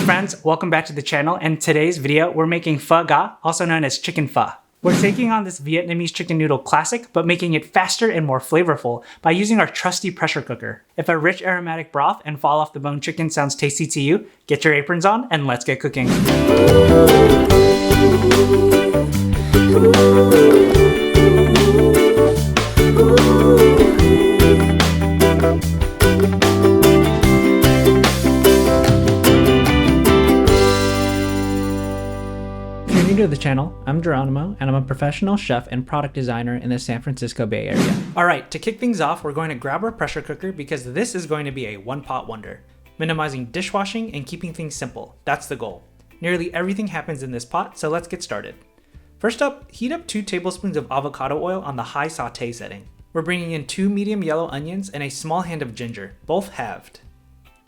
friends, welcome back to the channel. And today's video, we're making pho ga, also known as chicken pho. We're taking on this Vietnamese chicken noodle classic, but making it faster and more flavorful by using our trusty pressure cooker. If a rich aromatic broth and fall off the bone chicken sounds tasty to you, get your aprons on and let's get cooking. To the channel, I'm Geronimo, and I'm a professional chef and product designer in the San Francisco Bay Area. Alright, to kick things off, we're going to grab our pressure cooker because this is going to be a one-pot wonder. Minimizing dishwashing and keeping things simple, that's the goal. Nearly everything happens in this pot, so let's get started. First up, heat up 2 tablespoons of avocado oil on the high saute setting. We're bringing in 2 medium yellow onions and a small hand of ginger, both halved.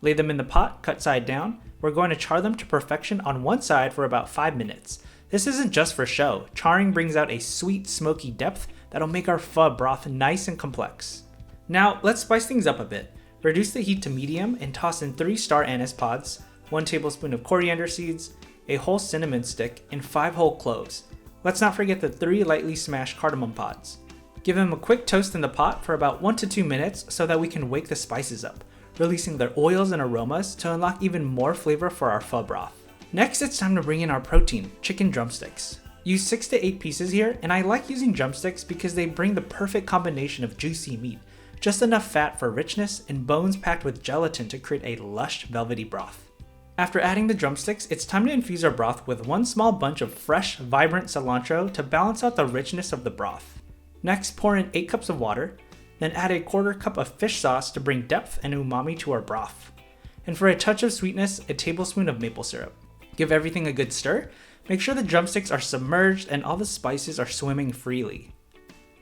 Lay them in the pot, cut side down. We're going to char them to perfection on one side for about 5 minutes. This isn't just for show. Charring brings out a sweet, smoky depth that'll make our pho broth nice and complex. Now, let's spice things up a bit. Reduce the heat to medium and toss in 3 star anise pods, 1 tablespoon of coriander seeds, a whole cinnamon stick, and 5 whole cloves. Let's not forget the 3 lightly smashed cardamom pods. Give them a quick toast in the pot for about 1 to 2 minutes so that we can wake the spices up, releasing their oils and aromas to unlock even more flavor for our pho broth. Next, it's time to bring in our protein, chicken drumsticks. Use 6 to 8 pieces here, and I like using drumsticks because they bring the perfect combination of juicy meat, just enough fat for richness, and bones packed with gelatin to create a lush, velvety broth. After adding the drumsticks, it's time to infuse our broth with 1 small bunch of fresh, vibrant cilantro to balance out the richness of the broth. Next, pour in 8 cups of water, then add a 1/4 cup of fish sauce to bring depth and umami to our broth. And for a touch of sweetness, a tablespoon of maple syrup. Give everything a good stir. Make sure the drumsticks are submerged and all the spices are swimming freely.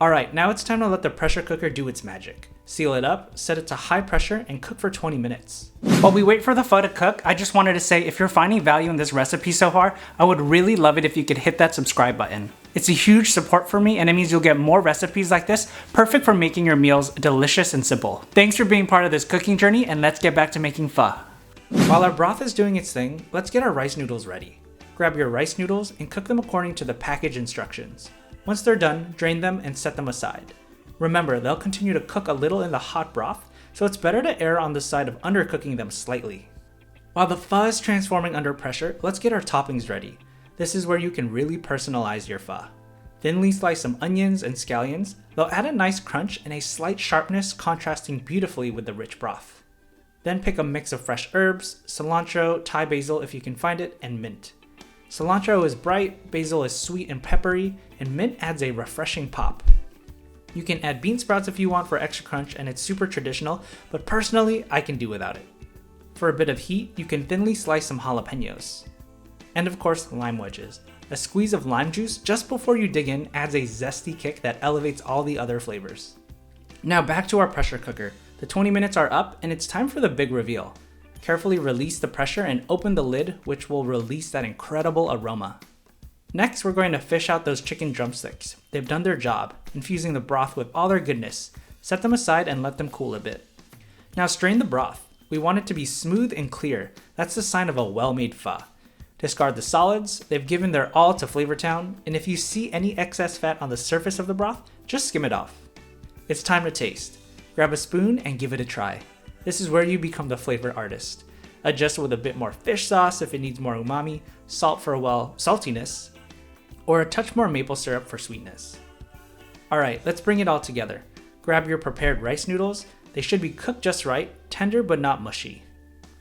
Alright, now it's time to let the pressure cooker do its magic. Seal it up, set it to high pressure, and cook for 20 minutes. While we wait for the pho to cook, I just wanted to say if you're finding value in this recipe so far, I would really love it if you could hit that subscribe button. It's a huge support for me and it means you'll get more recipes like this, perfect for making your meals delicious and simple. Thanks for being part of this cooking journey, and let's get back to making pho. While our broth is doing its thing, let's get our rice noodles ready. Grab your rice noodles and cook them according to the package instructions. Once they're done, drain them and set them aside. Remember, they'll continue to cook a little in the hot broth, so it's better to err on the side of undercooking them slightly. While the pho is transforming under pressure, let's get our toppings ready. This is where you can really personalize your pho. Thinly slice some onions and scallions. They'll add a nice crunch and a slight sharpness, contrasting beautifully with the rich broth. Then pick a mix of fresh herbs, cilantro, Thai basil if you can find it, and mint. Cilantro is bright, basil is sweet and peppery, and mint adds a refreshing pop. You can add bean sprouts if you want for extra crunch, and it's super traditional, but personally, I can do without it. For a bit of heat, you can thinly slice some jalapenos. And of course, lime wedges. A squeeze of lime juice just before you dig in adds a zesty kick that elevates all the other flavors. Now back to our pressure cooker. The 20 minutes are up and it's time for the big reveal. Carefully release the pressure and open the lid, which will release that incredible aroma. Next, we're going to fish out those chicken drumsticks. They've done their job, infusing the broth with all their goodness. Set them aside and let them cool a bit. Now strain the broth. We want it to be smooth and clear. That's the sign of a well-made pho. Discard the solids. They've given their all to Flavortown, and if you see any excess fat on the surface of the broth, just skim it off. It's time to taste. Grab a spoon and give it a try. This is where you become the flavor artist. Adjust with a bit more fish sauce if it needs more umami, salt for, well, saltiness, or a touch more maple syrup for sweetness. Alright, let's bring it all together. Grab your prepared rice noodles. They should be cooked just right, tender but not mushy.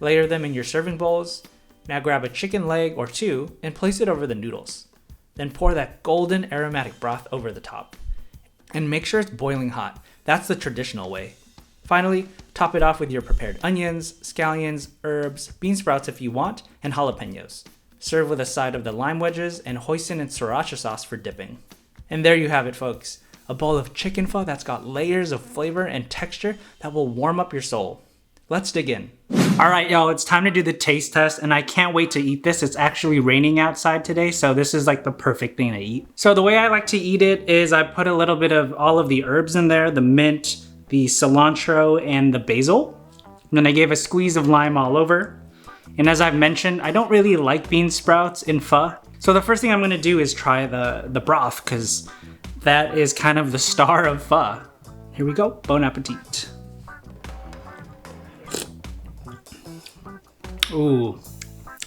Layer them in your serving bowls. Now grab a chicken leg or 2 and place it over the noodles. Then pour that golden aromatic broth over the top. And make sure it's boiling hot. That's the traditional way. Finally, top it off with your prepared onions, scallions, herbs, bean sprouts if you want, and jalapenos. Serve with a side of the lime wedges and hoisin and sriracha sauce for dipping. And there you have it, folks. A bowl of chicken pho that's got layers of flavor and texture that will warm up your soul. Let's dig in. Alright y'all, it's time to do the taste test and I can't wait to eat this. It's actually raining outside today, so this is like the perfect thing to eat. So the way I like to eat it is I put a little bit of all of the herbs in there, the mint, the cilantro, and the basil. And then I gave a squeeze of lime all over. And as I've mentioned, I don't really like bean sprouts in pho. So the first thing I'm gonna do is try the broth, because that is kind of the star of pho. Here we go, bon appetit. Ooh,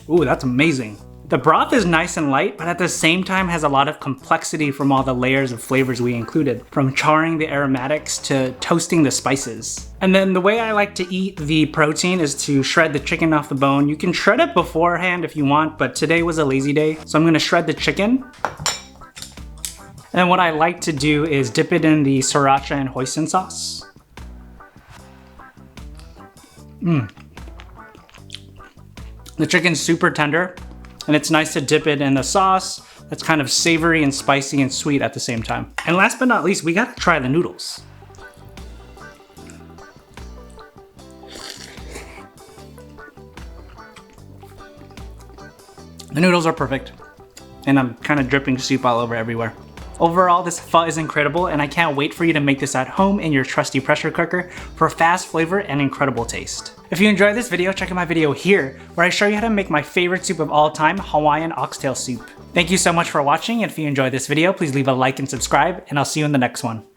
that's amazing. The broth is nice and light, but at the same time has a lot of complexity from all the layers of flavors we included, from charring the aromatics to toasting the spices. And then the way I like to eat the protein is to shred the chicken off the bone. You can shred it beforehand if you want, but today was a lazy day, so I'm gonna shred the chicken. And what I like to do is dip it in the sriracha and hoisin sauce. The chicken's super tender, and it's nice to dip it in the sauce that's kind of savory and spicy and sweet at the same time. And last but not least, we gotta try the noodles. The noodles are perfect, and I'm kind of dripping soup all over everywhere. Overall, this pho is incredible, and I can't wait for you to make this at home in your trusty pressure cooker for fast flavor and incredible taste. If you enjoyed this video, check out my video here, where I show you how to make my favorite soup of all time, Hawaiian oxtail soup. Thank you so much for watching, and if you enjoyed this video, please leave a like and subscribe, and I'll see you in the next one.